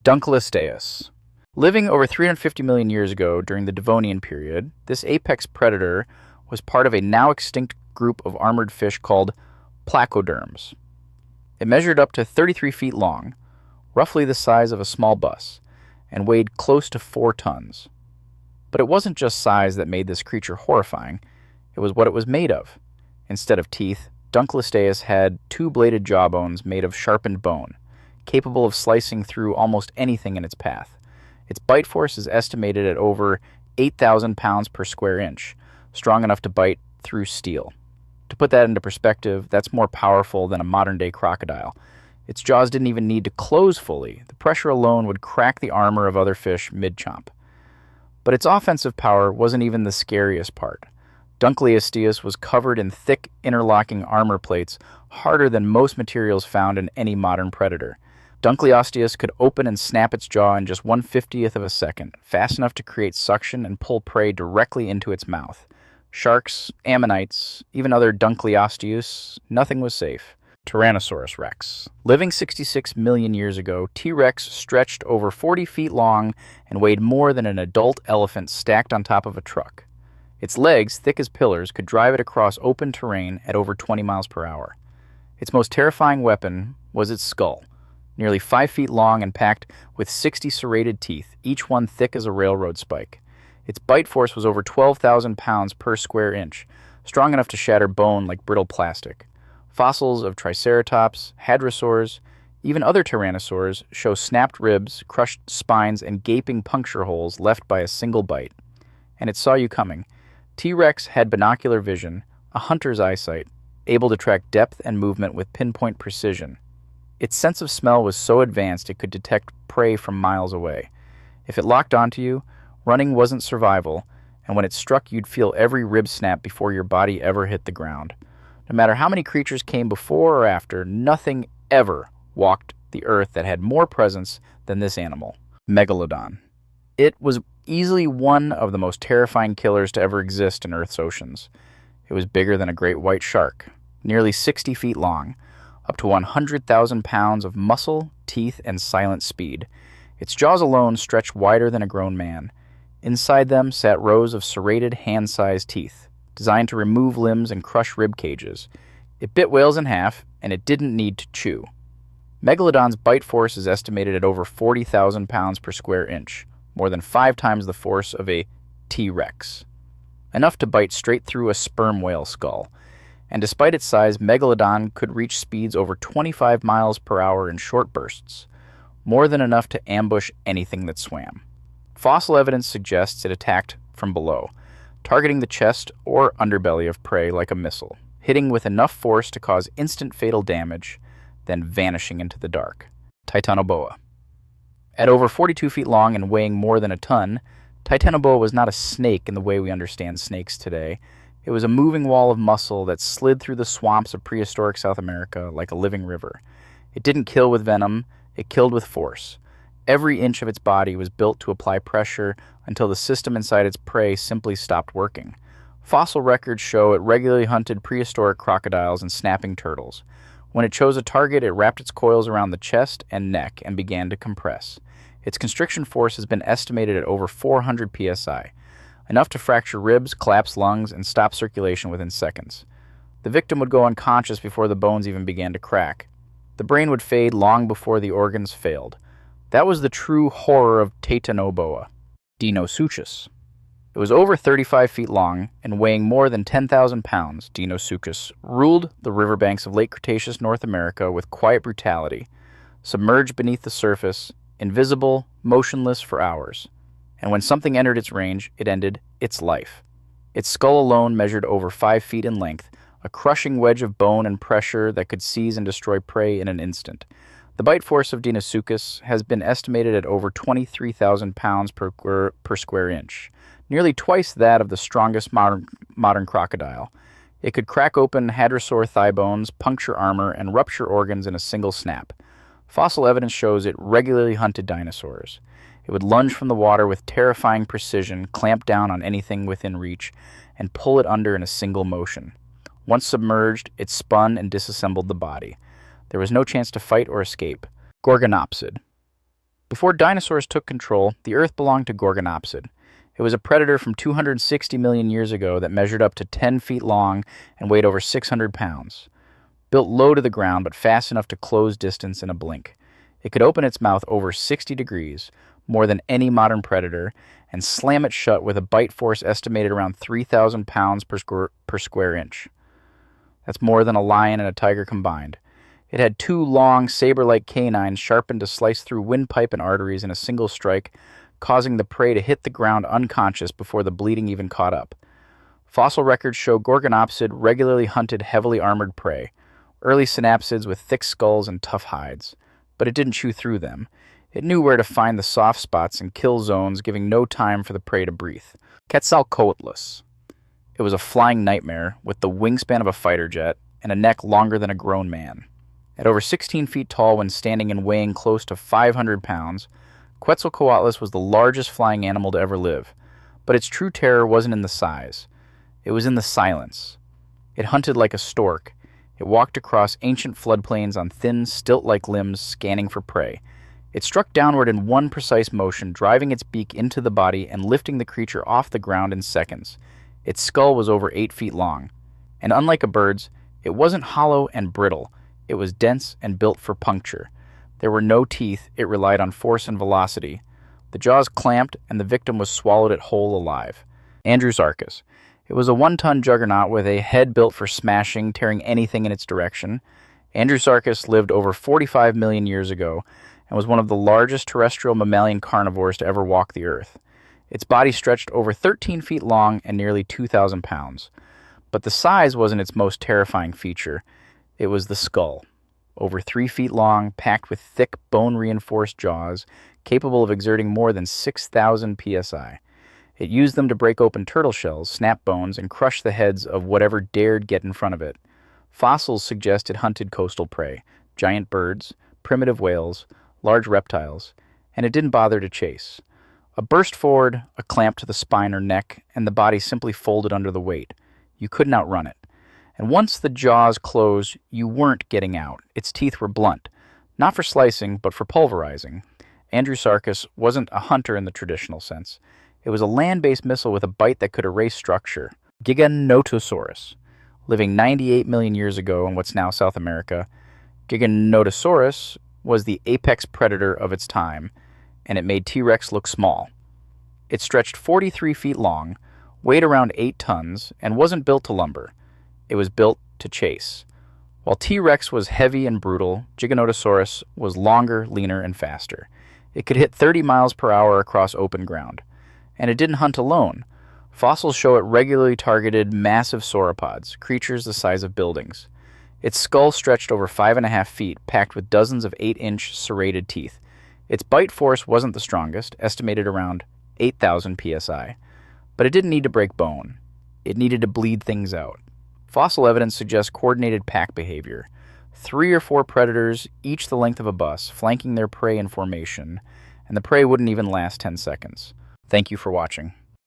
Dunkleosteus. Living over 350 million years ago during the Devonian period, this apex predator was part of a now extinct group of armored fish called placoderms. It measured up to 33 feet long, roughly the size of a small bus, and weighed close to 4 tons. But it wasn't just size that made this creature horrifying, it was what it was made of. Instead of teeth, Dunkleosteus had 2-bladed jawbones made of sharpened bone, capable of slicing through almost anything in its path. Its bite force is estimated at over 8,000 pounds per square inch, strong enough to bite through steel. To put that into perspective, that's more powerful than a modern-day crocodile. Its jaws didn't even need to close fully. The pressure alone would crack the armor of other fish mid-chomp. But its offensive power wasn't even the scariest part. Dunkleosteus was covered in thick, interlocking armor plates, harder than most materials found in any modern predator. Dunkleosteus could open and snap its jaw in just 1/50th of a second, fast enough to create suction and pull prey directly into its mouth. Sharks, ammonites, even other Dunkleosteus, nothing was safe. Tyrannosaurus rex. Living 66 million years ago, T-Rex stretched over 40 feet long and weighed more than an adult elephant stacked on top of a truck. Its legs, thick as pillars, could drive it across open terrain at over 20 miles per hour. Its most terrifying weapon was its skull, nearly 5 feet long and packed with 60 serrated teeth, each one thick as a railroad spike. Its bite force was over 12,000 pounds per square inch, strong enough to shatter bone like brittle plastic. Fossils of Triceratops, hadrosaurs, even other tyrannosaurs show snapped ribs, crushed spines, and gaping puncture holes left by a single bite. And it saw you coming. T-Rex had binocular vision, a hunter's eyesight, able to track depth and movement with pinpoint precision. Its sense of smell was so advanced it could detect prey from miles away. If it locked onto you, running wasn't survival, and when it struck you'd feel every rib snap before your body ever hit the ground. No matter how many creatures came before or after, nothing ever walked the earth that had more presence than this animal. Megalodon. It was easily one of the most terrifying killers to ever exist in Earth's oceans. It was bigger than a great white shark, nearly 60 feet long, up to 100,000 pounds of muscle, teeth, and silent speed. Its jaws alone stretched wider than a grown man. Inside them sat rows of serrated, hand-sized teeth, designed to remove limbs and crush rib cages. It bit whales in half, and it didn't need to chew. Megalodon's bite force is estimated at over 40,000 pounds per square inch, more than 5 times the force of a T-Rex, enough to bite straight through a sperm whale skull. And despite its size, Megalodon could reach speeds over 25 miles per hour in short bursts, more than enough to ambush anything that swam. Fossil evidence suggests it attacked from below, targeting the chest or underbelly of prey like a missile, hitting with enough force to cause instant fatal damage, then vanishing into the dark. Titanoboa. At over 42 feet long and weighing more than a ton, Titanoboa was not a snake in the way we understand snakes today. It was a moving wall of muscle that slid through the swamps of prehistoric South America like a living river. It didn't kill with venom, it killed with force. Every inch of its body was built to apply pressure until the system inside its prey simply stopped working. Fossil records show it regularly hunted prehistoric crocodiles and snapping turtles. When it chose a target, it wrapped its coils around the chest and neck and began to compress. Its constriction force has been estimated at over 400 psi, enough to fracture ribs, collapse lungs, and stop circulation within seconds. The victim would go unconscious before the bones even began to crack. The brain would fade long before the organs failed. That was the true horror of Titanoboa. Deinosuchus. It was over 35 feet long and weighing more than 10,000 pounds. Deinosuchus ruled the riverbanks of late Cretaceous North America with quiet brutality, submerged beneath the surface, invisible, motionless for hours. And when something entered its range, it ended its life. Its skull alone measured over 5 feet in length, a crushing wedge of bone and pressure that could seize and destroy prey in an instant. The bite force of Deinosuchus has been estimated at over 23,000 pounds per square inch, nearly twice that of the strongest modern crocodile. It could crack open hadrosaur thigh bones, puncture armor, and rupture organs in a single snap. Fossil evidence shows it regularly hunted dinosaurs. It would lunge from the water with terrifying precision, clamp down on anything within reach, and pull it under in a single motion. Once submerged, it spun and disassembled the body. There was no chance to fight or escape. Gorgonopsid. Before dinosaurs took control, the Earth belonged to Gorgonopsid. It was a predator from 260 million years ago that measured up to 10 feet long and weighed over 600 pounds. Built low to the ground but fast enough to close distance in a blink. It could open its mouth over 60 degrees, more than any modern predator, and slam it shut with a bite force estimated around 3,000 pounds per square inch. That's more than a lion and a tiger combined. It had two long, saber-like canines sharpened to slice through windpipe and arteries in a single strike, causing the prey to hit the ground unconscious before the bleeding even caught up. Fossil records show Gorgonopsid regularly hunted heavily armored prey, early synapsids with thick skulls and tough hides. But it didn't chew through them. It knew where to find the soft spots and kill zones, giving no time for the prey to breathe. Quetzalcoatlus. It was a flying nightmare with the wingspan of a fighter jet and a neck longer than a grown man. At over 16 feet tall when standing and weighing close to 500 pounds, Quetzalcoatlus was the largest flying animal to ever live. But its true terror wasn't in the size. It was in the silence. It hunted like a stork. It walked across ancient floodplains on thin, stilt-like limbs, scanning for prey. It struck downward in one precise motion, driving its beak into the body and lifting the creature off the ground in seconds. Its skull was over 8 feet long. And unlike a bird's, it wasn't hollow and brittle. It was dense and built for puncture. There were no teeth. It relied on force and velocity. The jaws clamped, and the victim was swallowed it whole alive. Andrewsarchus. It was a 1-ton juggernaut with a head built for smashing, tearing anything in its direction. Andrewsarchus lived over 45 million years ago and was one of the largest terrestrial mammalian carnivores to ever walk the earth. Its body stretched over 13 feet long and nearly 2,000 pounds. But the size wasn't its most terrifying feature. It was the skull. Over 3 feet long, packed with thick, bone-reinforced jaws, capable of exerting more than 6,000 psi. It used them to break open turtle shells, snap bones, and crush the heads of whatever dared get in front of it. Fossils suggest it hunted coastal prey, giant birds, primitive whales, large reptiles, and it didn't bother to chase. A burst forward, a clamp to the spine or neck, and the body simply folded under the weight. You couldn't outrun it. And once the jaws closed, you weren't getting out. Its teeth were blunt, not for slicing, but for pulverizing. Andrewsarchus wasn't a hunter in the traditional sense. It was a land-based missile with a bite that could erase structure. Giganotosaurus. Living 98 million years ago in what's now South America, Giganotosaurus was the apex predator of its time, and it made T-Rex look small. It stretched 43 feet long, weighed around 8 tons, and wasn't built to lumber. It was built to chase. While T-Rex was heavy and brutal, Giganotosaurus was longer, leaner, and faster. It could hit 30 miles per hour across open ground. And it didn't hunt alone. Fossils show it regularly targeted massive sauropods, creatures the size of buildings. Its skull stretched over 5.5 feet, packed with dozens of 8-inch serrated teeth. Its bite force wasn't the strongest, estimated around 8,000 psi. But it didn't need to break bone. It needed to bleed things out. Fossil evidence suggests coordinated pack behavior. 3 or 4 predators, each the length of a bus, flanking their prey in formation, and the prey wouldn't even last 10 seconds. Thank you for watching.